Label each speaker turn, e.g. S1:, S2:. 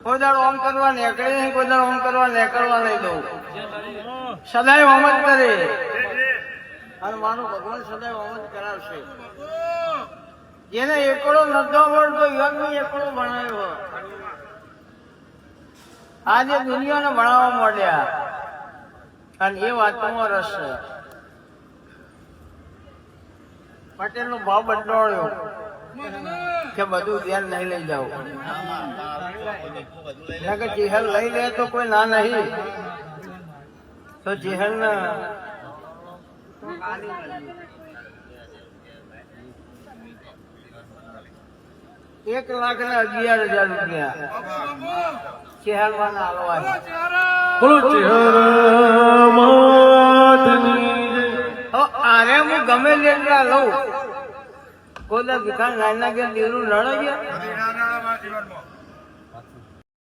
S1: કોઈ દાડો ઓમ કરવા નીકળે નહીં, કોઈ દાડો ઓમ કરવા નીકળવા નહીં દઉં. સદાય ઓમ જ કરે અને મારું ભગવાન સદાય ઓમ જ કરાવશે. જેને એકડો નતો મળતો યોગની એકડો ભણાવ્યો. આજે દુનિયાને ભણાવવા માંડ્યા અને એ વાતોમાં રસ છે. પટેલ નો ભાવ બદલાયો કે બધું ધ્યાન નહીં લઈ જાવ. ચહેલ લઈ લે તો કોઈ ના નહીં, તો ચહેલ ને 1,11,000 રૂપિયા ચહેલમાં ના આલવા. આરે હું ગમે એટલા લઉં, કોઈ ભીખાન નાના ગયા દીરું લડાઈ ગયા.